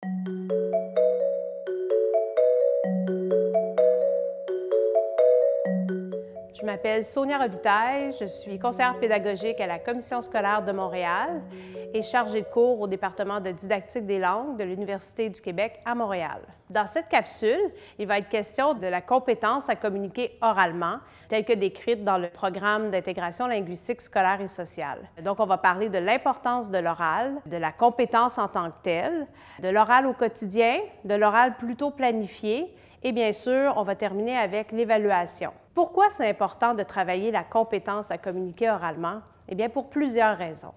Je m'appelle Sonia Robitaille, je suis conseillère pédagogique à la Commission scolaire de Montréal et chargée de cours au département de didactique des langues de l'Université du Québec à Montréal. Dans cette capsule, il va être question de la compétence à communiquer oralement, telle que décrite dans le programme d'intégration linguistique scolaire et sociale. Donc, on va parler de l'importance de l'oral, de la compétence en tant que telle, de l'oral au quotidien, de l'oral plutôt planifié, et bien sûr, on va terminer avec l'évaluation. Pourquoi c'est important de travailler la compétence à communiquer oralement? Eh bien, pour plusieurs raisons.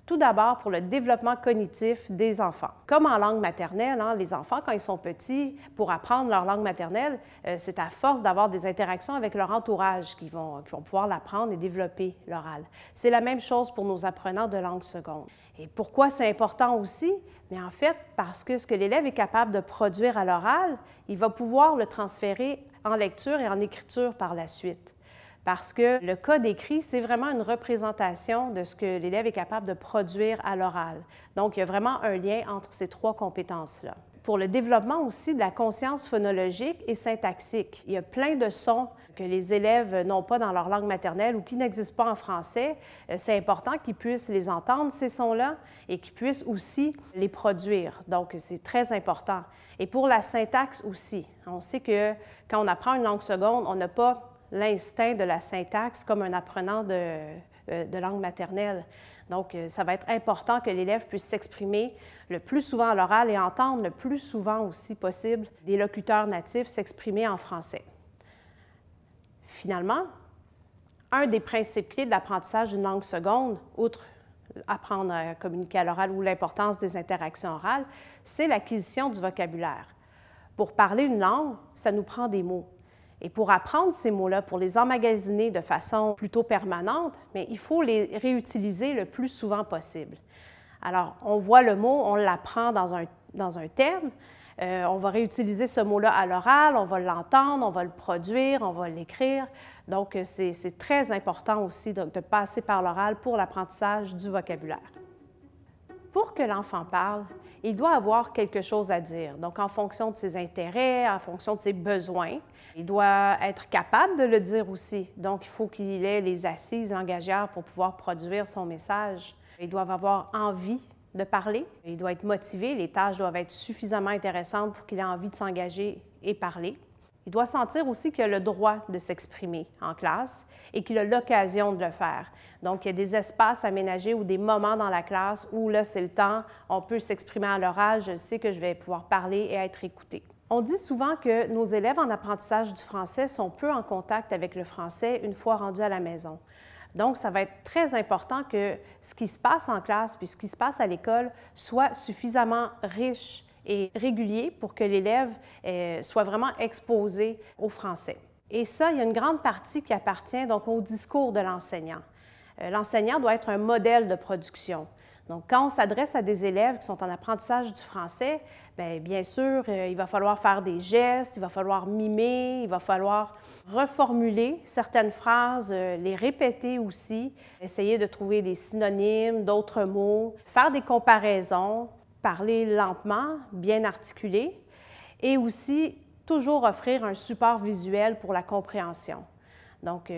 Tout d'abord, pour le développement cognitif des enfants. Comme en langue maternelle, les enfants, quand ils sont petits, pour apprendre leur langue maternelle, c'est à force d'avoir des interactions avec leur entourage qu'ils vont pouvoir l'apprendre et développer l'oral. C'est la même chose pour nos apprenants de langue seconde. Et pourquoi c'est important aussi? Mais en fait, parce que ce que l'élève est capable de produire à l'oral, il va pouvoir le transférer en lecture et en écriture par la suite. Parce que le code écrit, c'est vraiment une représentation de ce que l'élève est capable de produire à l'oral. Donc, il y a vraiment un lien entre ces trois compétences-là. Pour le développement aussi de la conscience phonologique et syntaxique, il y a plein de sons que les élèves n'ont pas dans leur langue maternelle ou qui n'existent pas en français. C'est important qu'ils puissent les entendre, ces sons-là, et qu'ils puissent aussi les produire. Donc, c'est très important. Et pour la syntaxe aussi, on sait que quand on apprend une langue seconde, on n'a pas l'instinct de la syntaxe comme un apprenant de langue maternelle. Donc, ça va être important que l'élève puisse s'exprimer le plus souvent à l'oral et entendre le plus souvent aussi possible des locuteurs natifs s'exprimer en français. Finalement, un des principes clés de l'apprentissage d'une langue seconde, outre apprendre à communiquer à l'oral ou l'importance des interactions orales, c'est l'acquisition du vocabulaire. Pour parler une langue, ça nous prend des mots. Et pour apprendre ces mots-là, pour les emmagasiner de façon plutôt permanente, mais il faut les réutiliser le plus souvent possible. Alors, on voit le mot, on l'apprend dans un terme, on va réutiliser ce mot-là à l'oral, on va l'entendre, on va le produire, on va l'écrire. Donc, c'est très important aussi de passer par l'oral pour l'apprentissage du vocabulaire. Pour que l'enfant parle, il doit avoir quelque chose à dire. Donc, en fonction de ses intérêts, en fonction de ses besoins, il doit être capable de le dire aussi. Donc, il faut qu'il ait les assises langagières pour pouvoir produire son message. Ils doivent avoir envie de parler. Il doit être motivé. Les tâches doivent être suffisamment intéressantes pour qu'il ait envie de s'engager et parler. Il doit sentir aussi qu'il a le droit de s'exprimer en classe et qu'il a l'occasion de le faire. Donc, il y a des espaces aménagés ou des moments dans la classe où là, c'est le temps, on peut s'exprimer à l'oral, je sais que je vais pouvoir parler et être écouté. On dit souvent que nos élèves en apprentissage du français sont peu en contact avec le français une fois rendus à la maison. Donc, ça va être très important que ce qui se passe en classe puis ce qui se passe à l'école soit suffisamment riche et régulier pour que l'élève soit vraiment exposé au français. Et ça, il y a une grande partie qui appartient donc au discours de l'enseignant. L'enseignant doit être un modèle de production. Donc, quand on s'adresse à des élèves qui sont en apprentissage du français, bien sûr, il va falloir faire des gestes, il va falloir mimer, il va falloir reformuler certaines phrases, les répéter aussi, essayer de trouver des synonymes, d'autres mots, faire des comparaisons, parler lentement, bien articulé, et aussi toujours offrir un support visuel pour la compréhension. Donc,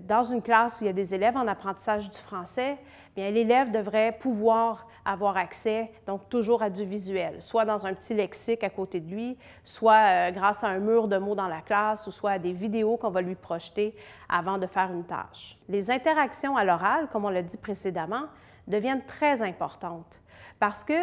dans une classe où il y a des élèves en apprentissage du français, bien l'élève devrait pouvoir avoir accès, donc toujours à du visuel, soit dans un petit lexique à côté de lui, soit grâce à un mur de mots dans la classe, ou soit à des vidéos qu'on va lui projeter avant de faire une tâche. Les interactions à l'oral, comme on l'a dit précédemment, deviennent très importantes parce que,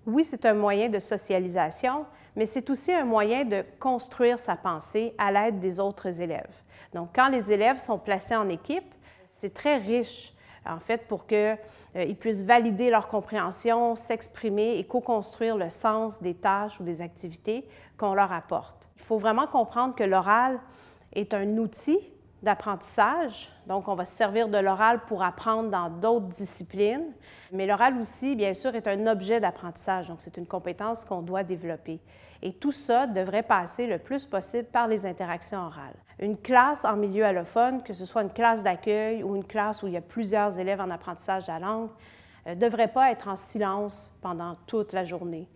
oui, c'est un moyen de socialisation, mais c'est aussi un moyen de construire sa pensée à l'aide des autres élèves. Donc, quand les élèves sont placés en équipe, c'est très riche, en fait, pour qu'ils puissent valider leur compréhension, s'exprimer et co-construire le sens des tâches ou des activités qu'on leur apporte. Il faut vraiment comprendre que l'oral est un outil d'apprentissage. Donc, on va se servir de l'oral pour apprendre dans d'autres disciplines. Mais l'oral aussi, bien sûr, est un objet d'apprentissage. Donc, c'est une compétence qu'on doit développer. Et tout ça devrait passer le plus possible par les interactions orales. Une classe en milieu allophone, que ce soit une classe d'accueil ou une classe où il y a plusieurs élèves en apprentissage de la langue, ne devrait pas être en silence pendant toute la journée.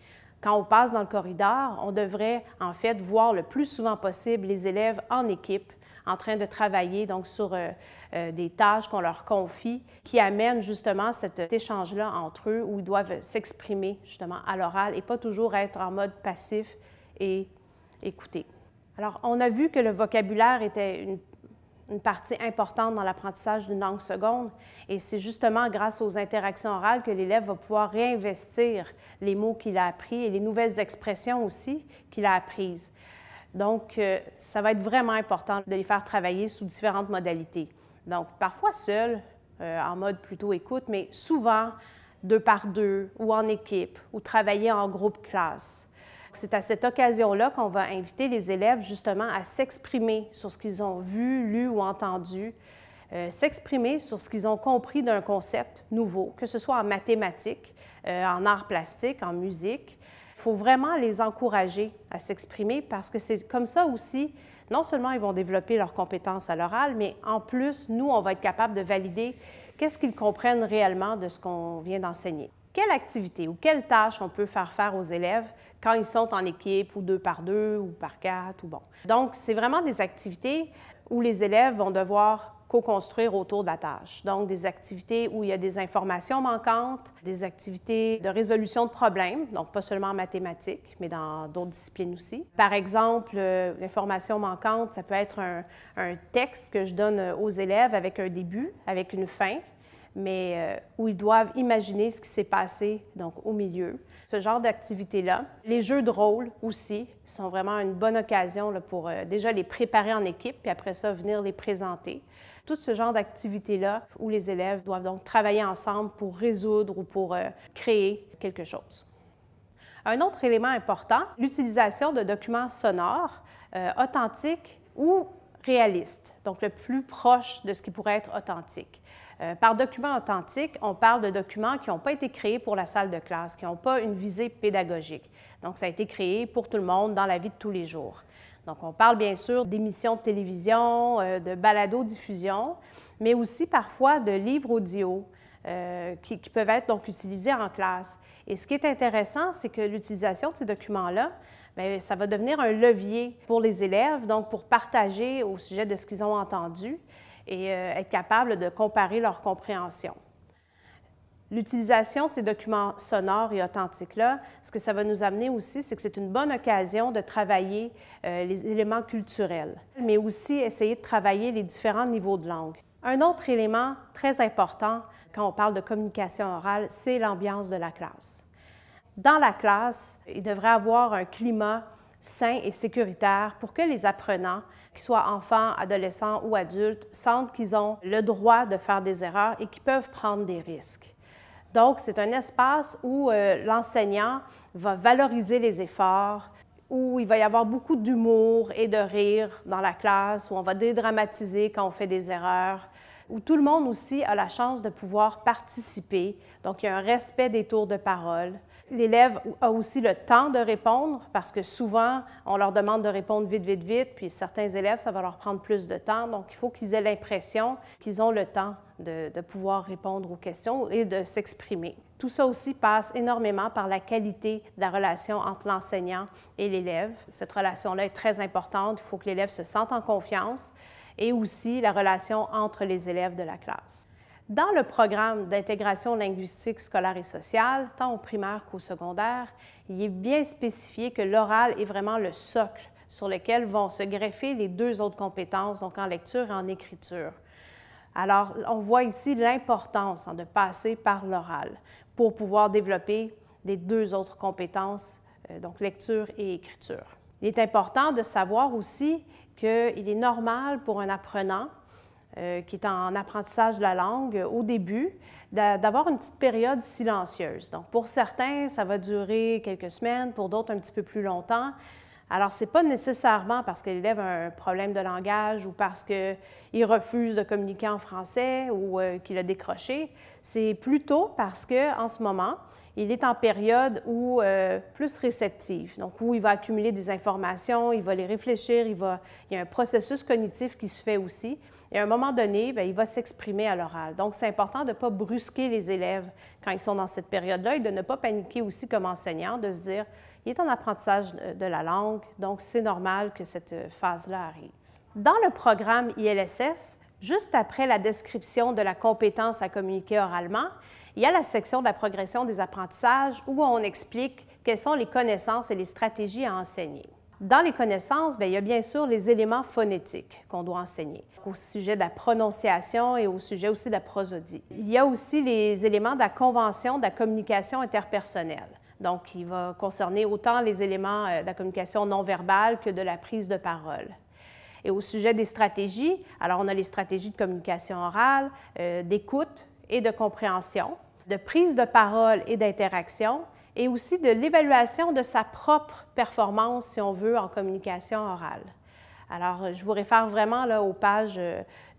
Quand on passe dans le corridor, on devrait en fait voir le plus souvent possible les élèves en équipe, en train de travailler donc sur des tâches qu'on leur confie, qui amènent justement cet échange-là entre eux, où ils doivent s'exprimer justement à l'oral et pas toujours être en mode passif et écouter. Alors, on a vu que le vocabulaire était une partie importante dans l'apprentissage d'une langue seconde, et c'est justement grâce aux interactions orales que l'élève va pouvoir réinvestir les mots qu'il a appris et les nouvelles expressions aussi qu'il a apprises. Donc, ça va être vraiment important de les faire travailler sous différentes modalités. Donc, parfois seul, en mode plutôt écoute, mais souvent 2 par 2 ou en équipe ou travailler en groupe classe. C'est à cette occasion-là qu'on va inviter les élèves justement à s'exprimer sur ce qu'ils ont vu, lu ou entendu, s'exprimer sur ce qu'ils ont compris d'un concept nouveau, que ce soit en mathématiques, en arts plastiques, en musique. Il faut vraiment les encourager à s'exprimer parce que c'est comme ça aussi, non seulement ils vont développer leurs compétences à l'oral, mais en plus, nous, on va être capable de valider qu'est-ce qu'ils comprennent réellement de ce qu'on vient d'enseigner. Quelle activité ou quelle tâche on peut faire aux élèves quand ils sont en équipe ou 2 par 2 ou par 4 ou bon. Donc, c'est vraiment des activités où les élèves vont devoir co-construire autour de la tâche. Donc, des activités où il y a des informations manquantes, des activités de résolution de problèmes, donc pas seulement en mathématiques, mais dans d'autres disciplines aussi. Par exemple, l'information manquante, ça peut être un texte que je donne aux élèves avec un début, avec une fin, mais où ils doivent imaginer ce qui s'est passé donc au milieu. Ce genre d'activités-là. Les jeux de rôle aussi sont vraiment une bonne occasion là, pour déjà les préparer en équipe, puis après ça, venir les présenter. Tout ce genre d'activités-là où les élèves doivent donc travailler ensemble pour résoudre ou pour créer quelque chose. Un autre élément important, l'utilisation de documents sonores, authentiques ou réalistes, donc le plus proche de ce qui pourrait être authentique. Par document authentique, on parle de documents qui n'ont pas été créés pour la salle de classe, qui n'ont pas une visée pédagogique. Donc, ça a été créé pour tout le monde dans la vie de tous les jours. Donc, on parle bien sûr d'émissions de télévision, de balado-diffusion, mais aussi parfois de livres audio qui peuvent être donc utilisés en classe. Et ce qui est intéressant, c'est que l'utilisation de ces documents-là, bien, ça va devenir un levier pour les élèves, donc pour partager au sujet de ce qu'ils ont entendu et être capable de comparer leur compréhension. L'utilisation de ces documents sonores et authentiques-là, ce que ça va nous amener aussi, c'est que c'est une bonne occasion de travailler les éléments culturels, mais aussi essayer de travailler les différents niveaux de langue. Un autre élément très important quand on parle de communication orale, c'est l'ambiance de la classe. Dans la classe, il devrait y avoir un climat sain et sécuritaire pour que les apprenants, qu'ils soient enfants, adolescents ou adultes, sentent qu'ils ont le droit de faire des erreurs et qu'ils peuvent prendre des risques. Donc, c'est un espace où l'enseignant va valoriser les efforts, où il va y avoir beaucoup d'humour et de rire dans la classe, où on va dédramatiser quand on fait des erreurs, où tout le monde aussi a la chance de pouvoir participer. Donc, il y a un respect des tours de parole. L'élève a aussi le temps de répondre parce que souvent, on leur demande de répondre vite, vite, vite, puis certains élèves, ça va leur prendre plus de temps. Donc, il faut qu'ils aient l'impression qu'ils ont le temps de pouvoir répondre aux questions et de s'exprimer. Tout ça aussi passe énormément par la qualité de la relation entre l'enseignant et l'élève. Cette relation-là est très importante. Il faut que l'élève se sente en confiance et aussi la relation entre les élèves de la classe. Dans le programme d'intégration linguistique scolaire et sociale, tant au primaire qu'au secondaire, il est bien spécifié que l'oral est vraiment le socle sur lequel vont se greffer les 2 autres compétences, donc en lecture et en écriture. Alors, on voit ici l'importance de passer par l'oral pour pouvoir développer les 2 autres compétences, donc lecture et écriture. Il est important de savoir aussi qu'il est normal pour un apprenant qui est en apprentissage de la langue au début, d'avoir une petite période silencieuse. Donc, pour certains, ça va durer quelques semaines, pour d'autres, un petit peu plus longtemps. Alors, ce n'est pas nécessairement parce que l'élève a un problème de langage ou parce qu'il refuse de communiquer en français ou qu'il a décroché. C'est plutôt parce qu'en ce moment, il est en période où plus réceptive, donc où il va accumuler des informations, il va les réfléchir, il y a un processus cognitif qui se fait aussi. Et à un moment donné, bien, il va s'exprimer à l'oral. Donc, c'est important de ne pas brusquer les élèves quand ils sont dans cette période-là et de ne pas paniquer aussi comme enseignant, de se dire Il est en apprentissage de la langue, donc c'est normal que cette phase-là arrive. Dans le programme ILSS, juste après la description de la compétence à communiquer oralement, il y a la section de la progression des apprentissages où on explique quelles sont les connaissances et les stratégies à enseigner. Dans les connaissances, il y a bien sûr les éléments phonétiques qu'on doit enseigner, au sujet de la prononciation et au sujet aussi de la prosodie. Il y a aussi les éléments de la convention de la communication interpersonnelle. Donc, il va concerner autant les éléments de la communication non verbale que de la prise de parole. Et au sujet des stratégies, alors on a les stratégies de communication orale, d'écoute et de compréhension, de prise de parole et d'interaction, et aussi de l'évaluation de sa propre performance, si on veut, en communication orale. Alors, je vous réfère vraiment là, aux pages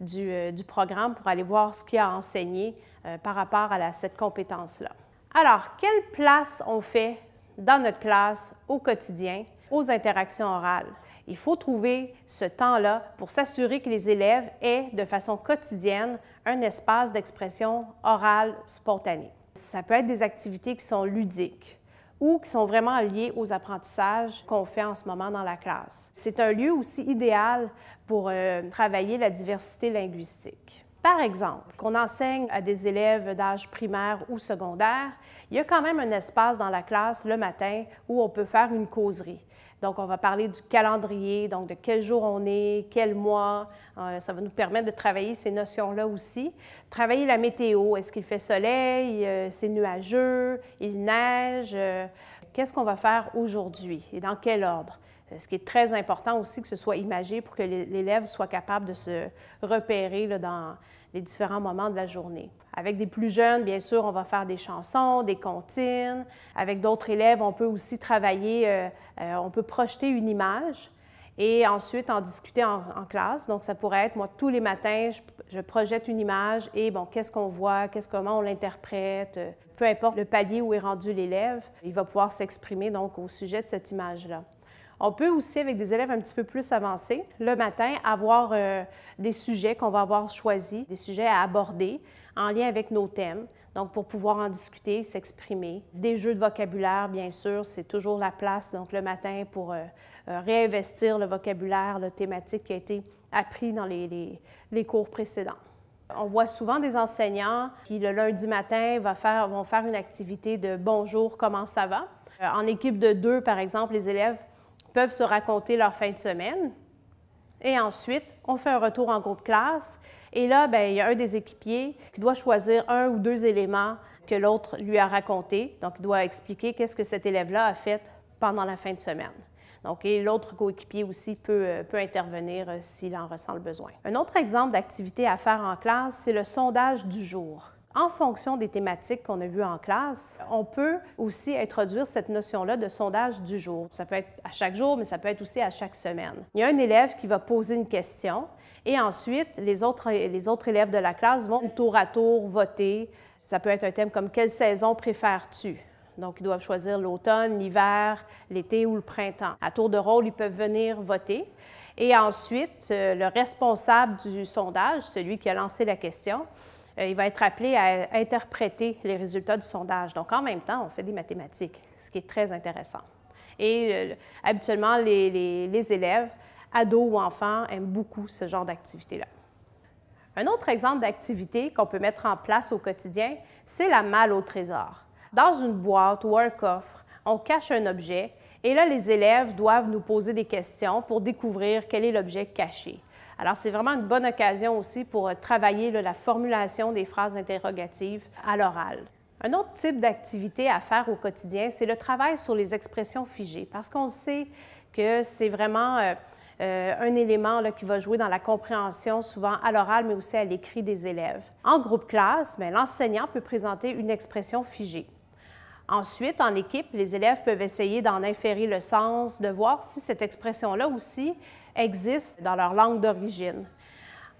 du programme pour aller voir ce qu'il y a à enseigner par rapport à cette compétence-là. Alors, quelle place on fait dans notre classe au quotidien aux interactions orales? Il faut trouver ce temps-là pour s'assurer que les élèves aient de façon quotidienne un espace d'expression orale spontanée. Ça peut être des activités qui sont ludiques ou qui sont vraiment liées aux apprentissages qu'on fait en ce moment dans la classe. C'est un lieu aussi idéal pour travailler la diversité linguistique. Par exemple, qu'on enseigne à des élèves d'âge primaire ou secondaire, il y a quand même un espace dans la classe le matin où on peut faire une causerie. Donc, on va parler du calendrier, donc de quel jour on est, quel mois. Ça va nous permettre de travailler ces notions-là aussi. Travailler la météo. Est-ce qu'il fait soleil? C'est nuageux? Il neige? Qu'est-ce qu'on va faire aujourd'hui et dans quel ordre? Ce qui est très important aussi, que ce soit imagé pour que l'élève soit capable de se repérer là, dans les différents moments de la journée. Avec des plus jeunes, bien sûr, on va faire des chansons, des comptines. Avec d'autres élèves, on peut aussi travailler, on peut projeter une image et ensuite en discuter en classe. Donc, ça pourrait être, moi, tous les matins, je projette une image et, bon, qu'est-ce qu'on voit, comment on l'interprète, peu importe le palier où est rendu l'élève, il va pouvoir s'exprimer donc au sujet de cette image-là. On peut aussi, avec des élèves un petit peu plus avancés, le matin, avoir des sujets qu'on va avoir choisis, des sujets à aborder en lien avec nos thèmes, donc pour pouvoir en discuter, s'exprimer. Des jeux de vocabulaire, bien sûr, c'est toujours la place, donc le matin, pour réinvestir le vocabulaire, la thématique qui a été appris dans les cours précédents. On voit souvent des enseignants qui, le lundi matin, vont faire une activité de « Bonjour, comment ça va? » En équipe de 2, par exemple, les élèves peuvent se raconter leur fin de semaine. Et ensuite, on fait un retour en groupe classe. Et là, bien, il y a un des équipiers qui doit choisir un ou deux éléments que l'autre lui a racontés. Donc, il doit expliquer qu'est-ce que cet élève-là a fait pendant la fin de semaine. Donc, et l'autre coéquipier aussi peut intervenir s'il en ressent le besoin. Un autre exemple d'activité à faire en classe, c'est le sondage du jour. En fonction des thématiques qu'on a vues en classe, on peut aussi introduire cette notion-là de sondage du jour. Ça peut être à chaque jour, mais ça peut être aussi à chaque semaine. Il y a un élève qui va poser une question et ensuite, les autres élèves de la classe vont tour à tour voter. Ça peut être un thème comme « Quelle saison préfères-tu? » Donc, ils doivent choisir l'automne, l'hiver, l'été ou le printemps. À tour de rôle, ils peuvent venir voter. Et ensuite, le responsable du sondage, celui qui a lancé la question, il va être appelé à interpréter les résultats du sondage. Donc, en même temps, on fait des mathématiques, ce qui est très intéressant. Et habituellement, les élèves, ados ou enfants, aiment beaucoup ce genre d'activité-là. Un autre exemple d'activité qu'on peut mettre en place au quotidien, c'est la malle au trésor. Dans une boîte ou un coffre, on cache un objet et là, les élèves doivent nous poser des questions pour découvrir quel est l'objet caché. Alors, c'est vraiment une bonne occasion aussi pour travailler la formulation des phrases interrogatives à l'oral. Un autre type d'activité à faire au quotidien, c'est le travail sur les expressions figées, parce qu'on sait que c'est vraiment un élément là, qui va jouer dans la compréhension, souvent à l'oral, mais aussi à l'écrit des élèves. En groupe classe, l'enseignant peut présenter une expression figée. Ensuite, en équipe, les élèves peuvent essayer d'en inférer le sens, de voir si cette expression-là aussi existe dans leur langue d'origine.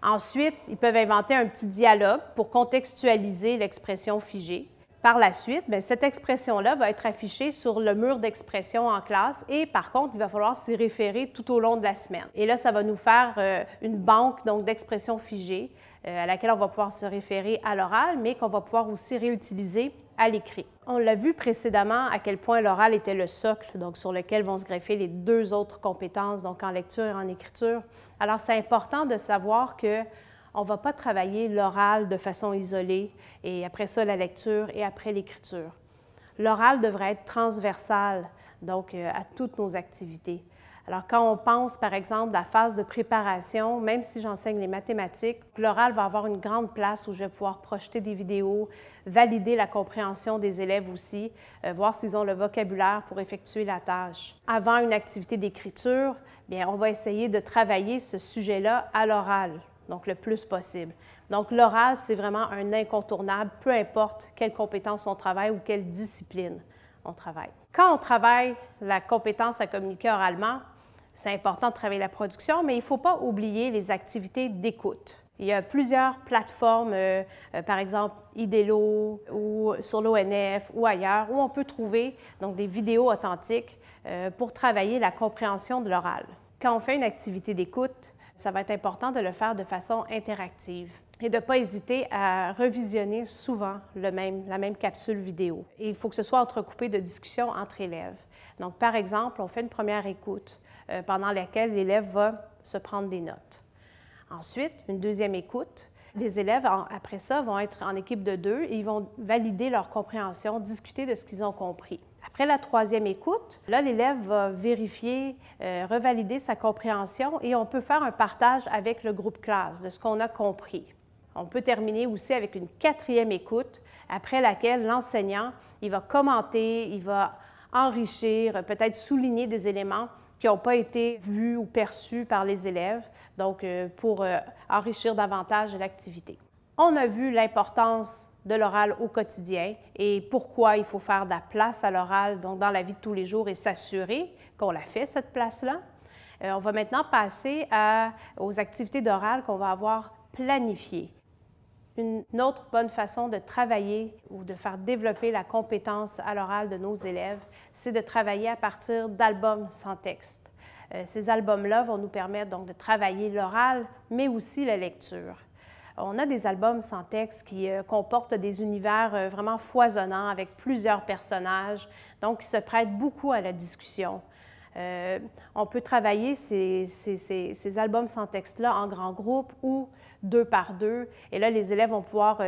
Ensuite, ils peuvent inventer un petit dialogue pour contextualiser l'expression figée. Par la suite, cette expression-là va être affichée sur le mur d'expression en classe et par contre, il va falloir s'y référer tout au long de la semaine. Et là, ça va nous faire une banque d'expressions figées à laquelle on va pouvoir se référer à l'oral, mais qu'on va pouvoir aussi réutiliser à l'écrit. On l'a vu précédemment à quel point l'oral était le socle, donc sur lequel vont se greffer les deux autres compétences, donc en lecture et en écriture. Alors, c'est important de savoir qu'on ne va pas travailler l'oral de façon isolée, et après ça, la lecture et après l'écriture. L'oral devrait être transversal, donc à toutes nos activités. Alors, quand on pense, par exemple, à la phase de préparation, même si j'enseigne les mathématiques, l'oral va avoir une grande place où je vais pouvoir projeter des vidéos, valider la compréhension des élèves aussi, voir s'ils ont le vocabulaire pour effectuer la tâche. Avant une activité d'écriture, bien, on va essayer de travailler ce sujet-là à l'oral, donc le plus possible. Donc, l'oral, c'est vraiment un incontournable, peu importe quelle compétence on travaille ou quelle discipline on travaille. Quand on travaille la compétence à communiquer oralement, c'est important de travailler la production, mais il ne faut pas oublier les activités d'écoute. Il y a plusieurs plateformes, par exemple Idelo ou sur l'ONF ou ailleurs, où on peut trouver donc, des vidéos authentiques pour travailler la compréhension de l'oral. Quand on fait une activité d'écoute, ça va être important de le faire de façon interactive et de ne pas hésiter à revisionner souvent la même capsule vidéo. Et il faut que ce soit entrecoupé de discussions entre élèves. Donc, par exemple, on fait une première écoute pendant laquelle l'élève va se prendre des notes. Ensuite, une deuxième écoute. Les élèves, après ça, vont être en équipe de 2 et ils vont valider leur compréhension, discuter de ce qu'ils ont compris. Après la troisième écoute, là, l'élève va vérifier, revalider sa compréhension et on peut faire un partage avec le groupe classe de ce qu'on a compris. On peut terminer aussi avec une quatrième écoute, après laquelle l'enseignant, il va commenter, il va enrichir, peut-être souligner des éléments qui n'ont pas été vus ou perçus par les élèves, donc pour enrichir davantage l'activité. On a vu l'importance de l'oral au quotidien et pourquoi il faut faire de la place à l'oral donc dans la vie de tous les jours et s'assurer qu'on la fait, cette place-là. On va maintenant passer aux activités d'oral qu'on va avoir planifiées. Une autre bonne façon de travailler ou de faire développer la compétence à l'oral de nos élèves, c'est de travailler à partir d'albums sans texte. Ces albums-là vont nous permettre donc de travailler l'oral, mais aussi la lecture. On a des albums sans texte qui comportent des univers vraiment foisonnants avec plusieurs personnages, donc qui se prêtent beaucoup à la discussion. On peut travailler ces albums sans texte-là en grands groupes ou 2 par 2, et là, les élèves vont pouvoir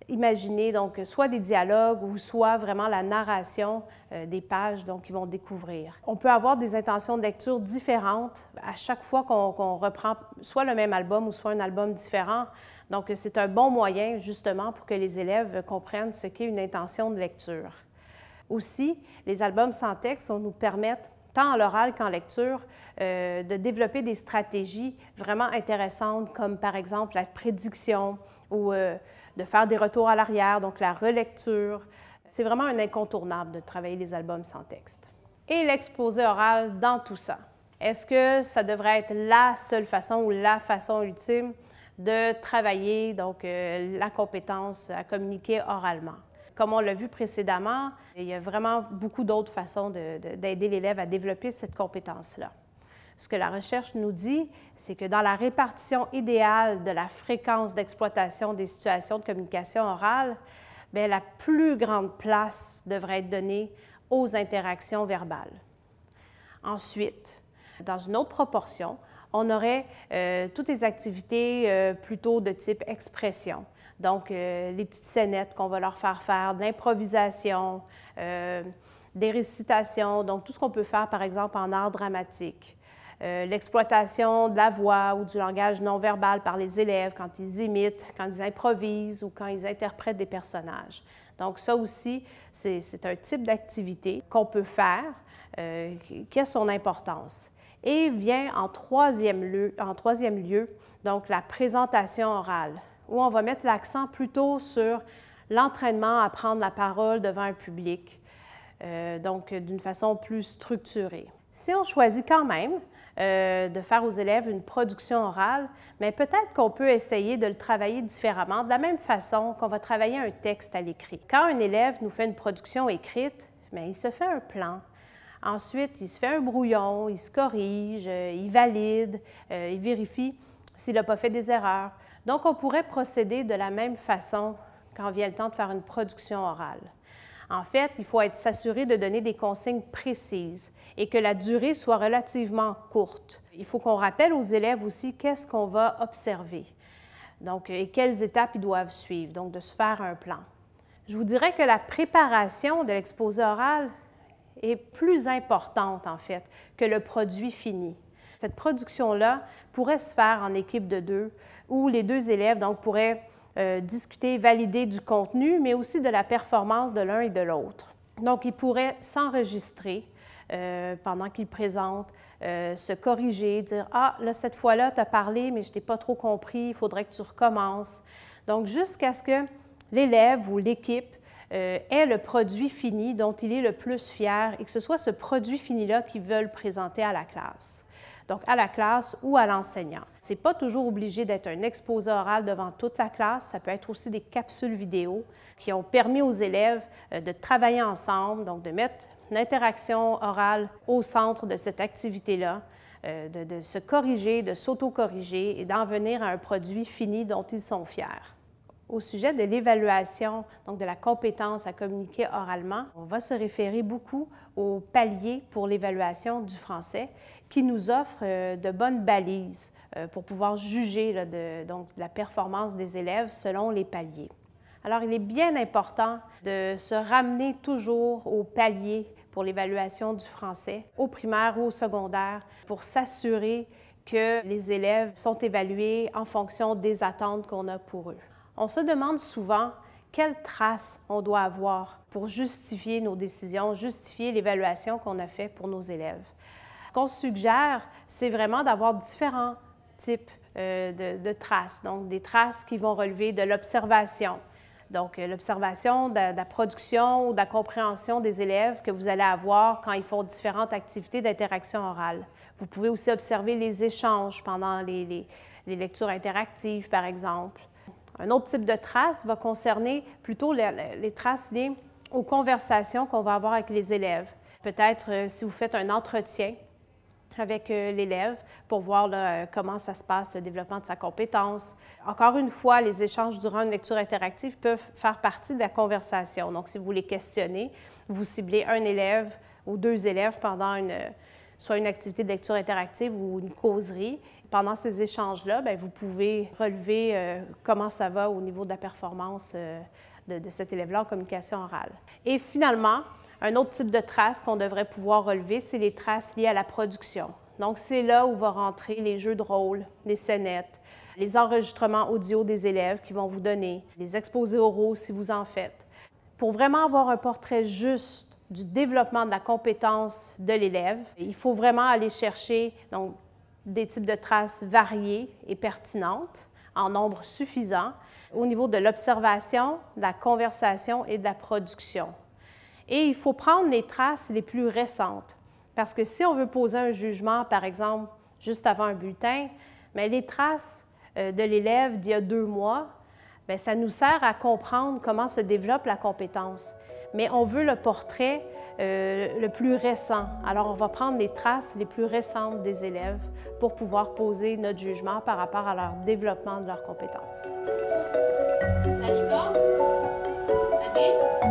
imaginer donc soit des dialogues ou soit vraiment la narration des pages qu'ils vont découvrir. On peut avoir des intentions de lecture différentes à chaque fois qu'on reprend soit le même album ou soit un album différent. Donc, c'est un bon moyen justement pour que les élèves comprennent ce qu'est une intention de lecture. Aussi, les albums sans texte vont nous permettre tant en l'oral qu'en lecture, de développer des stratégies vraiment intéressantes, comme par exemple la prédiction ou de faire des retours à l'arrière, donc la relecture. C'est vraiment un incontournable de travailler les albums sans texte. Et l'exposé oral dans tout ça. Est-ce que ça devrait être la seule façon ou la façon ultime de travailler donc, la compétence à communiquer oralement? Comme on l'a vu précédemment, il y a vraiment beaucoup d'autres façons d'aider l'élève à développer cette compétence-là. Ce que la recherche nous dit, c'est que dans la répartition idéale de la fréquence d'exploitation des situations de communication orale, bien, la plus grande place devrait être donnée aux interactions verbales. Ensuite, dans une autre proportion, on aurait toutes les activités plutôt de type expression. Donc, les petites scénettes qu'on va leur faire, de l'improvisation, des récitations, donc tout ce qu'on peut faire, par exemple, en art dramatique. L'exploitation de la voix ou du langage non-verbal par les élèves quand ils imitent, quand ils improvisent ou quand ils interprètent des personnages. Donc, ça aussi, c'est un type d'activité qu'on peut faire, qui a son importance. Et vient en troisième lieu, donc la présentation orale, où on va mettre l'accent plutôt sur l'entraînement à prendre la parole devant un public, donc d'une façon plus structurée. Si on choisit quand même de faire aux élèves une production orale, mais peut-être qu'on peut essayer de le travailler différemment, de la même façon qu'on va travailler un texte à l'écrit. Quand un élève nous fait une production écrite, bien, il se fait un plan. Ensuite, il se fait un brouillon, il se corrige, il valide, il vérifie s'il n'a pas fait des erreurs. Donc, on pourrait procéder de la même façon quand vient le temps de faire une production orale. En fait, il faut s'assurer de donner des consignes précises et que la durée soit relativement courte. Il faut qu'on rappelle aux élèves aussi qu'est-ce qu'on va observer, donc, et quelles étapes ils doivent suivre, donc de se faire un plan. Je vous dirais que la préparation de l'exposé oral est plus importante, en fait, que le produit fini. Cette production-là pourrait se faire en équipe de 2, où les 2 élèves donc, pourraient discuter, valider du contenu, mais aussi de la performance de l'un et de l'autre. Donc, ils pourraient s'enregistrer pendant qu'ils présentent, se corriger, dire « Ah, là, cette fois-là, tu as parlé, mais je t'ai pas trop compris, il faudrait que tu recommences. » Donc, jusqu'à ce que l'élève ou l'équipe ait le produit fini dont il est le plus fier et que ce soit ce produit fini-là qu'ils veulent présenter à la classe. Donc, à la classe ou à l'enseignant. Ce n'est pas toujours obligé d'être un exposé oral devant toute la classe, ça peut être aussi des capsules vidéo qui ont permis aux élèves de travailler ensemble, donc de mettre l'interaction orale au centre de cette activité-là, de se corriger, de s'auto-corriger et d'en venir à un produit fini dont ils sont fiers. Au sujet de l'évaluation, donc de la compétence à communiquer oralement, on va se référer beaucoup aux paliers pour l'évaluation du français qui nous offrent de bonnes balises pour pouvoir juger de la performance des élèves selon les paliers. Alors, il est bien important de se ramener toujours aux paliers pour l'évaluation du français, au primaire ou au secondaire, pour s'assurer que les élèves sont évalués en fonction des attentes qu'on a pour eux. On se demande souvent quelles traces on doit avoir pour justifier nos décisions, justifier l'évaluation qu'on a faite pour nos élèves. Ce qu'on suggère, c'est vraiment d'avoir différents types de traces, donc des traces qui vont relever de l'observation. Donc, l'observation de la production ou de la compréhension des élèves que vous allez avoir quand ils font différentes activités d'interaction orale. Vous pouvez aussi observer les échanges pendant les lectures interactives, par exemple. Un autre type de traces va concerner plutôt les traces liées aux conversations qu'on va avoir avec les élèves. Peut-être si vous faites un entretien avec l'élève pour voir comment ça se passe, le développement de sa compétence. Encore une fois, les échanges durant une lecture interactive peuvent faire partie de la conversation. Donc, si vous les questionnez, vous ciblez un élève ou 2 élèves pendant soit une activité de lecture interactive ou une causerie. Pendant ces échanges-là, vous pouvez relever comment ça va au niveau de la performance de cet élève-là en communication orale. Et finalement, un autre type de traces qu'on devrait pouvoir relever, c'est les traces liées à la production. Donc, c'est là où vont rentrer les jeux de rôle, les scénettes, les enregistrements audio des élèves qui vont vous donner, les exposés oraux si vous en faites. Pour vraiment avoir un portrait juste du développement de la compétence de l'élève, il faut vraiment aller chercher donc, des types de traces variées et pertinentes, en nombre suffisant, au niveau de l'observation, de la conversation et de la production. Et il faut prendre les traces les plus récentes, parce que si on veut poser un jugement, par exemple, juste avant un bulletin, bien, les traces de l'élève d'il y a 2 mois, bien, ça nous sert à comprendre comment se développe la compétence. Mais on veut le portrait le plus récent. Alors, on va prendre les traces les plus récentes des élèves pour pouvoir poser notre jugement par rapport à leur développement de leurs compétences. La licorne? La ville?